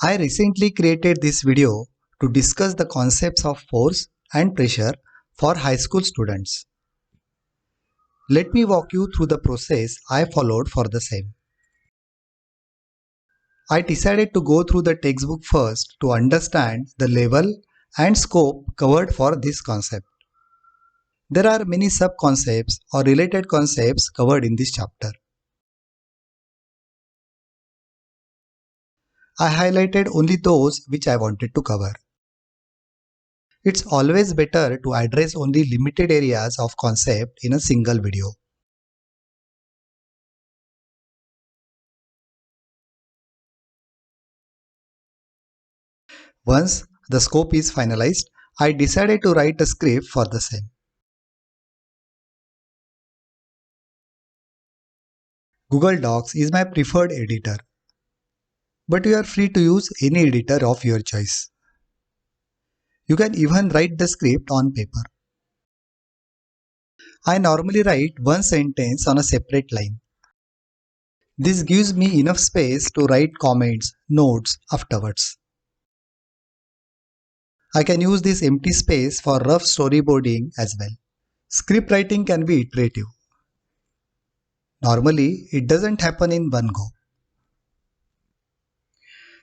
I recently created this video to discuss the concepts of force and pressure for high school students. Let me walk you through the process I followed for the same. I decided to go through the textbook first to understand the level and scope covered for this concept. There are many sub-concepts or related concepts covered in this chapter. I highlighted only those which I wanted to cover. It's always better to address only limited areas of concept in a single video. Once the scope is finalized, I decided to write a script for the same. Google Docs is my preferred editor, but you are free to use any editor of your choice. You can even write the script on paper. I normally write one sentence on a separate line. This gives me enough space to write comments, notes afterwards. I can use this empty space for rough storyboarding as well. Script writing can be iterative. Normally, it doesn't happen in one go.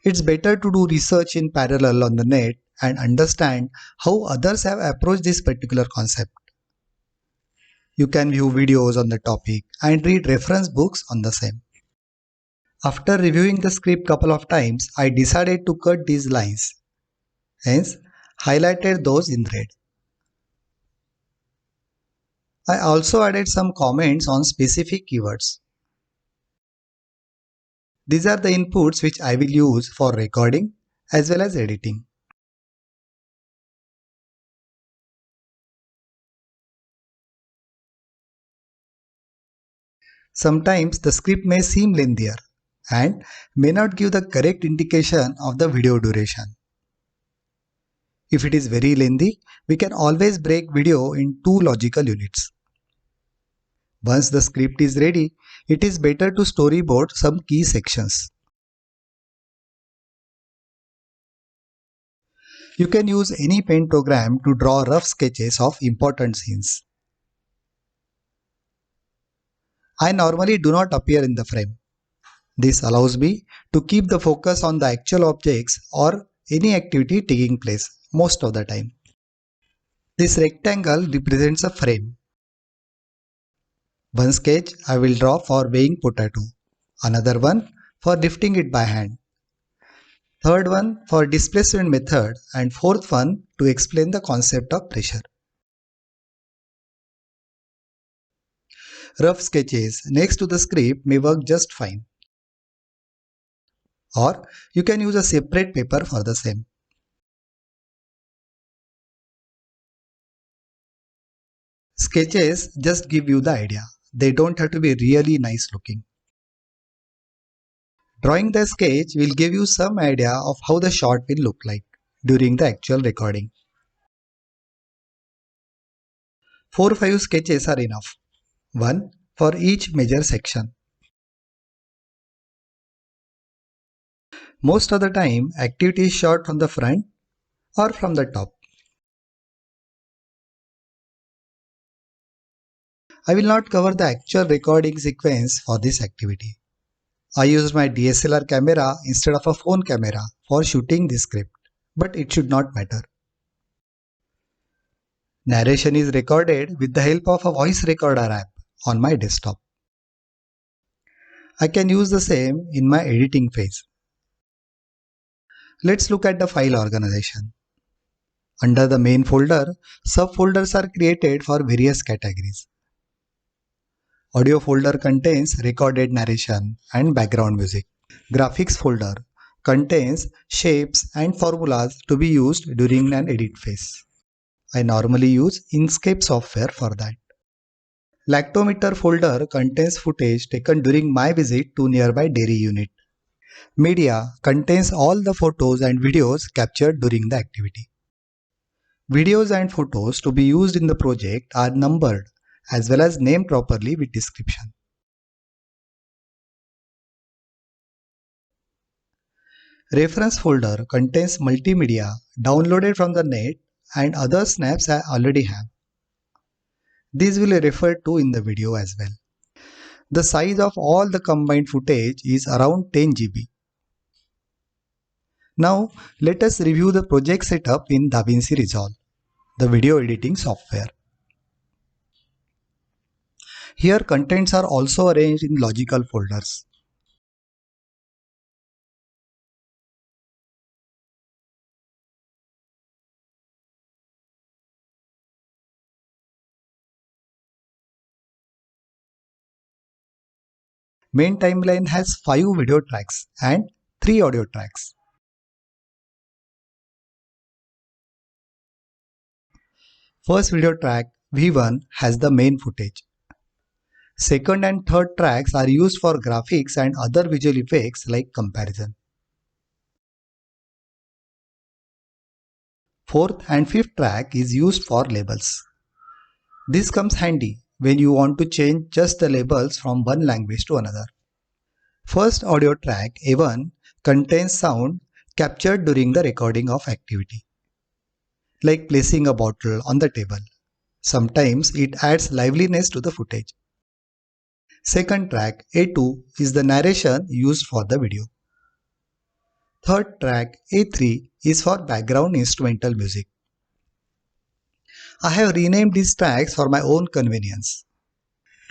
It's better to do research in parallel on the net and understand how others have approached this particular concept. You can view videos on the topic and read reference books on the same. After reviewing the script couple of times, I decided to cut these lines. Hence, highlighted those in red. I also added some comments on specific keywords. These are the inputs which I will use for recording as well as editing. Sometimes the script may seem lengthier and may not give the correct indication of the video duration. If it is very lengthy, we can always break video in two logical units. Once the script is ready, it is better to storyboard some key sections. You can use any pen program to draw rough sketches of important scenes. I normally do not appear in the frame. This allows me to keep the focus on the actual objects or any activity taking place most of the time. This rectangle represents a frame. One sketch I will draw for weighing potato, another one for lifting it by hand, third one for displacement method, and fourth one to explain the concept of pressure. Rough sketches next to the script may work just fine. Or you can use a separate paper for the same. Sketches just give you the idea. They don't have to be really nice looking. Drawing the sketch will give you some idea of how the shot will look like during the actual recording. 4 or 5 sketches are enough, one for each major section. Most of the time, activity is shot from the front or from the top. I will not cover the actual recording sequence for this activity. I used my DSLR camera instead of a phone camera for shooting this script, but it should not matter. Narration is recorded with the help of a voice recorder app on my desktop. I can use the same in my editing phase. Let's look at the file organization. Under the main folder, subfolders are created for various categories. Audio folder contains recorded narration and background music. Graphics folder contains shapes and formulas to be used during an edit phase. I normally use Inkscape software for that. Lactometer folder contains footage taken during my visit to nearby dairy unit. Media contains all the photos and videos captured during the activity. Videos and photos to be used in the project are numbered as well as named properly with description. Reference folder contains multimedia downloaded from the net and other snaps I already have. These will be referred to in the video as well. The size of all the combined footage is around 10 GB. Now let us review the project setup in DaVinci Resolve, the video editing software. Here contents are also arranged in logical folders. Main timeline has 5 video tracks and 3 audio tracks. First video track V1 has the main footage. Second and third tracks are used for graphics and other visual effects like comparison. Fourth and fifth track is used for labels. This comes handy when you want to change just the labels from one language to another. First audio track A1 contains sound captured during the recording of activity, like placing a bottle on the table. Sometimes it adds liveliness to the footage. Second track A2 is the narration used for the video. Third track A3 is for background instrumental music. I have renamed these tracks for my own convenience.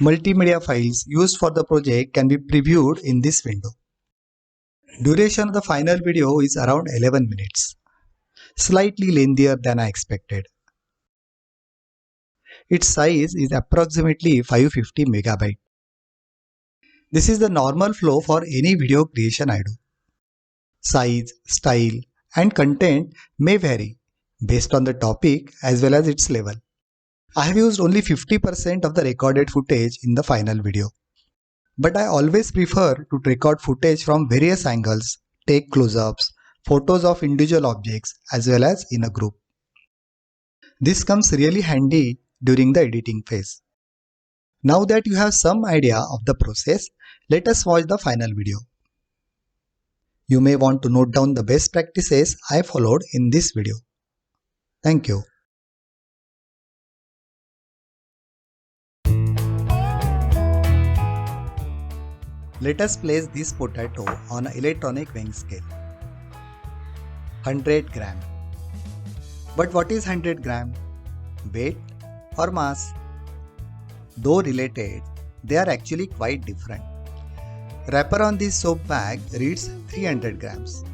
Multimedia files used for the project can be previewed in this window. Duration of the final video is around 11 minutes, slightly lengthier than I expected. Its size is approximately 550 MB. This is the normal flow for any video creation I do. Size, style, and content may vary based on the topic as well as its level. I have used only 50% of the recorded footage in the final video. But I always prefer to record footage from various angles, take close-ups, photos of individual objects as well as in a group. This comes really handy during the editing phase. Now that you have some idea of the process, let us watch the final video. You may want to note down the best practices I followed in this video. Thank you. Let us place this potato on an electronic weighing scale. 100 gram. But what is 100 gram? Weight or mass? Though related, they are actually quite different. Wrapper on this soap bag reads 300 grams.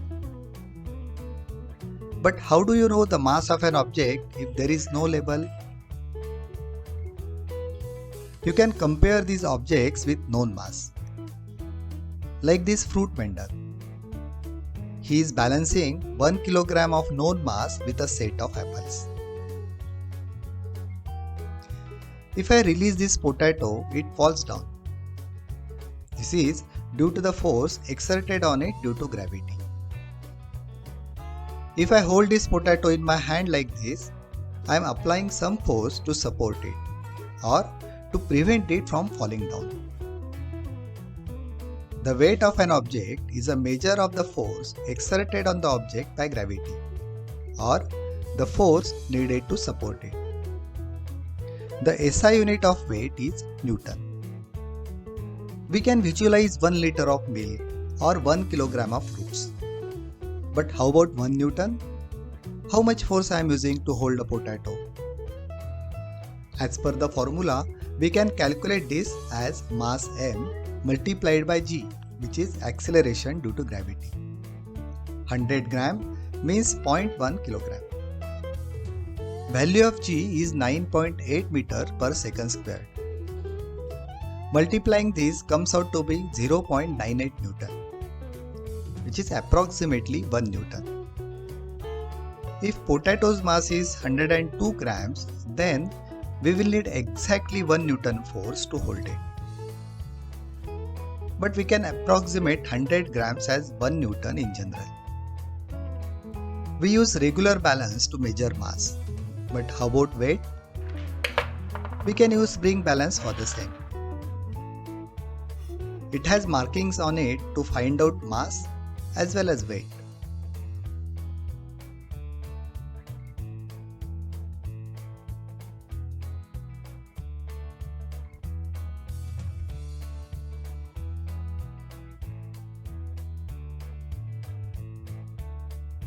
But how do you know the mass of an object if there is no label? You can compare these objects with known mass. Like this fruit vendor. He is balancing 1 kilogram of known mass with a set of apples. If I release this potato, it falls down. This is due to the force exerted on it due to gravity. If I hold this potato in my hand like this, I am applying some force to support it or to prevent it from falling down. The weight of an object is a measure of the force exerted on the object by gravity or the force needed to support it. The SI unit of weight is Newton. We can visualize 1 liter of milk or 1 kilogram of fruits. But how about 1 Newton? How much force I am using to hold a potato? As per the formula, we can calculate this as mass m multiplied by g, which is acceleration due to gravity. 100 gram means 0.1 kilogram. Value of g is 9.8 meter per second squared. Multiplying this comes out to be 0.98 Newton, which is approximately 1 Newton. If potato's mass is 102 grams, then we will need exactly 1 Newton force to hold it. But we can approximate 100 grams as 1 Newton in general. We use regular balance to measure mass. But how about weight? We can use spring balance for the same. It has markings on it to find out mass as well as weight.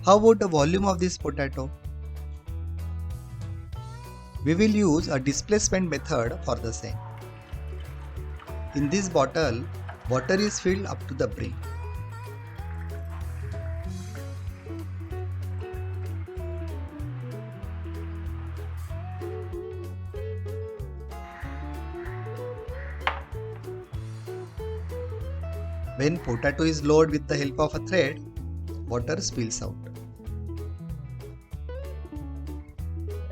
How about the volume of this potato? We will use a displacement method for the same. In this bottle, water is filled up to the brim. When potato is lowered with the help of a thread, water spills out.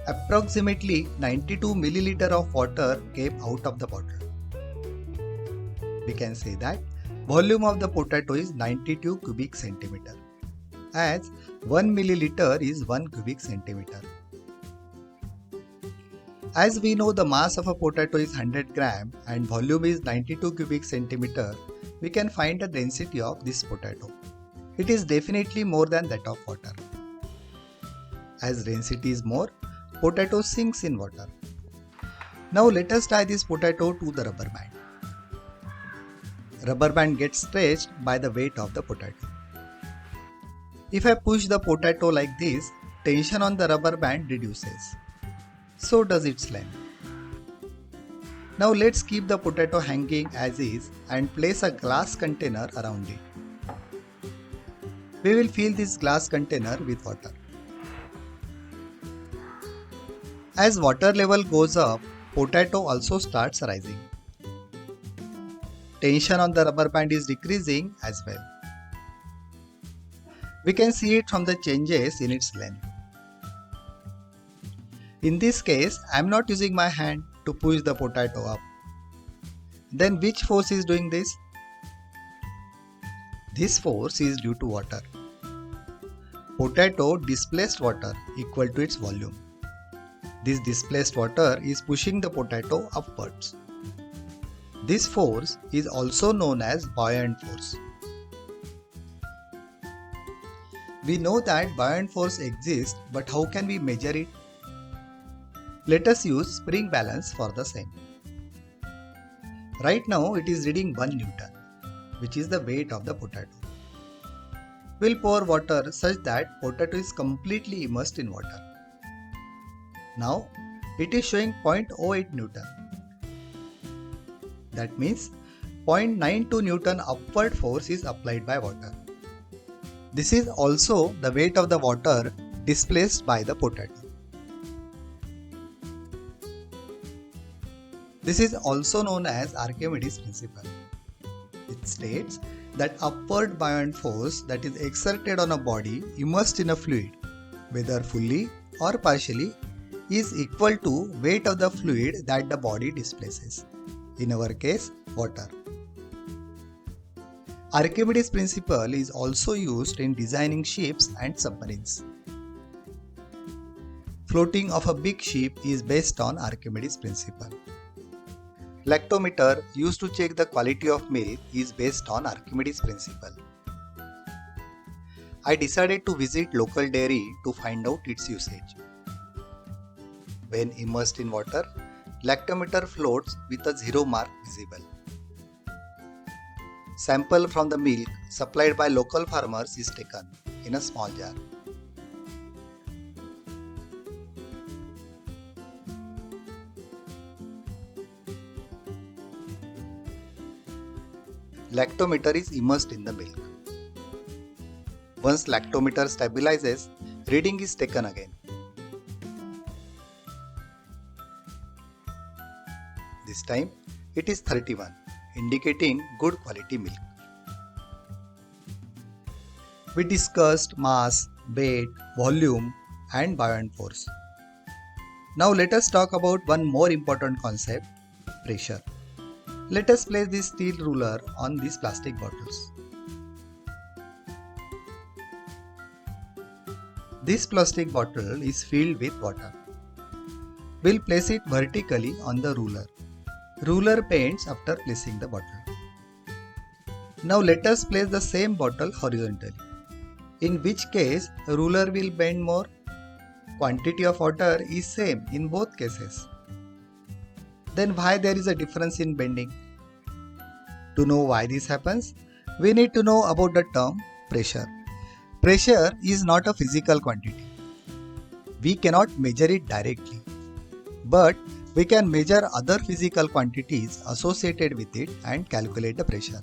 Approximately 92 milliliter of water came out of the bottle. We can say that volume of the potato is 92 cubic centimeter, as 1 milliliter is 1 cubic centimeter. As we know the mass of a potato is 100 gram and volume is 92 cubic centimeter, we can find the density of this potato. It is definitely more than that of water. As density is more, potato sinks in water. Now let us tie this potato to the rubber band. Rubber band gets stretched by the weight of the potato. If I push the potato like this, tension on the rubber band reduces. So does its length. Now let's keep the potato hanging as is and place a glass container around it. We will fill this glass container with water. As water level goes up, potato also starts rising. Tension on the rubber band is decreasing as well. We can see it from the changes in its length. In this case, I am not using my hand to push the potato up. Then which force is doing this? This force is due to water. Potato displaced water equal to its volume. This displaced water is pushing the potato upwards. This force is also known as buoyant force. We know that buoyant force exists, but how can we measure it? Let us use spring balance for the same. Right now it is reading 1 Newton, which is the weight of the potato. We'll pour water such that potato is completely immersed in water. Now it is showing 0.08 Newton. That means 0.92 Newton upward force is applied by water. This is also the weight of the water displaced by the potato. This is also known as Archimedes' principle. It states that upward buoyant force that is exerted on a body immersed in a fluid, whether fully or partially, is equal to weight of the fluid that the body displaces. In our case, water. Archimedes' principle is also used in designing ships and submarines. Floating of a big ship is based on Archimedes' principle. Lactometer used to check the quality of milk is based on Archimedes' principle. I decided to visit local dairy to find out its usage. When immersed in water, lactometer floats with a 0 mark visible. Sample from the milk supplied by local farmers is taken in a small jar. Lactometer is immersed in the milk. Once lactometer stabilizes, reading is taken again. This time it is 31, indicating good quality milk. We discussed mass, weight, volume and buoyant force. Now let us talk about one more important concept, pressure. Let us place this steel ruler on these plastic bottles. This plastic bottle is filled with water. We'll place it vertically on the ruler. Ruler bends after placing the bottle. Now let us place the same bottle horizontally. In which case, ruler will bend more. Quantity of water is same in both cases. Then why there is a difference in bending? To know why this happens, we need to know about the term pressure. Pressure is not a physical quantity. We cannot measure it directly, but we can measure other physical quantities associated with it and calculate the pressure.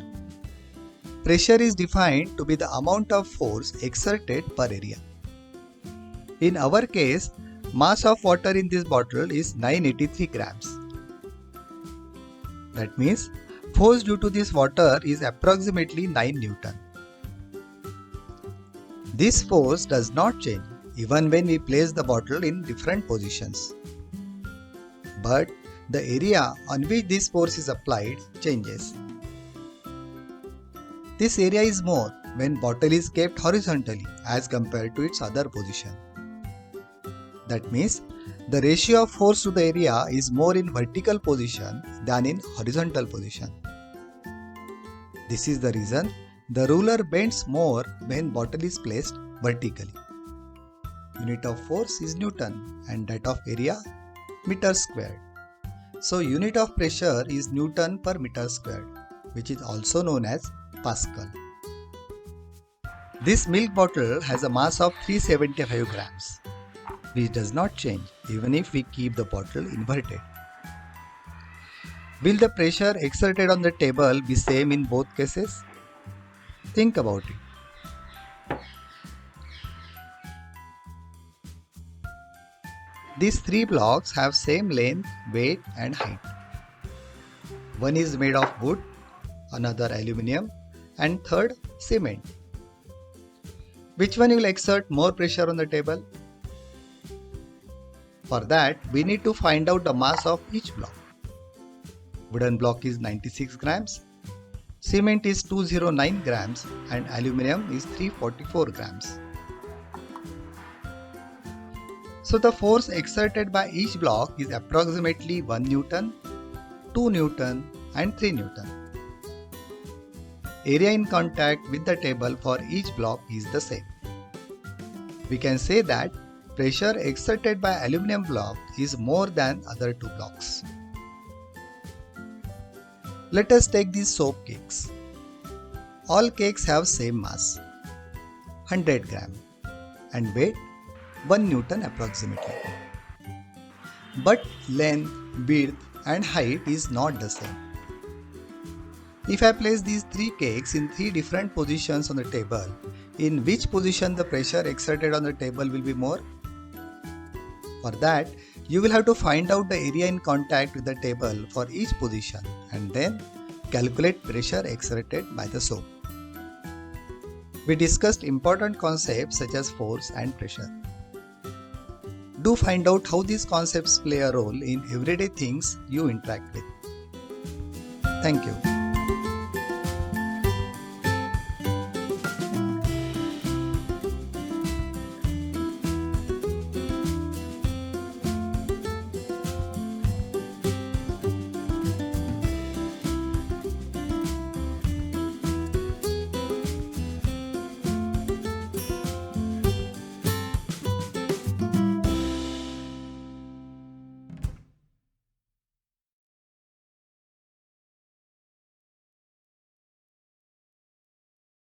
Pressure is defined to be the amount of force exerted per area. In our case, mass of water in this bottle is 983 grams. That means force due to this water is approximately 9 Newton. This force does not change even when we place the bottle in different positions. But the area on which this force is applied changes. This area is more when bottle is kept horizontally as compared to its other position. That means the ratio of force to the area is more in vertical position than in horizontal position. This is the reason the ruler bends more when bottle is placed vertically. Unit of force is Newton and that of area meter squared. So unit of pressure is Newton per meter squared, which is also known as Pascal. This milk bottle has a mass of 375 grams, which does not change even if we keep the bottle inverted. Will the pressure exerted on the table be same in both cases? Think about it. These three blocks have same length, weight and height. One is made of wood, another aluminium and third cement. Which one will exert more pressure on the table? For that, we need to find out the mass of each block. Wooden block is 96 grams, cement is 209 grams and aluminium is 344 grams. So the force exerted by each block is approximately 1 Newton, 2 Newton and 3 Newton. Area in contact with the table for each block is the same. We can say that pressure exerted by aluminium block is more than other two blocks. Let us take these soap cakes. All cakes have same mass, 100 gram, and weight 1 Newton approximately. But length, width and height is not the same. If I place these three cakes in three different positions on the table, in which position the pressure exerted on the table will be more? For that, you will have to find out the area in contact with the table for each position and then calculate pressure exerted by the soap. We discussed important concepts such as force and pressure. Do find out how these concepts play a role in everyday things you interact with. Thank you.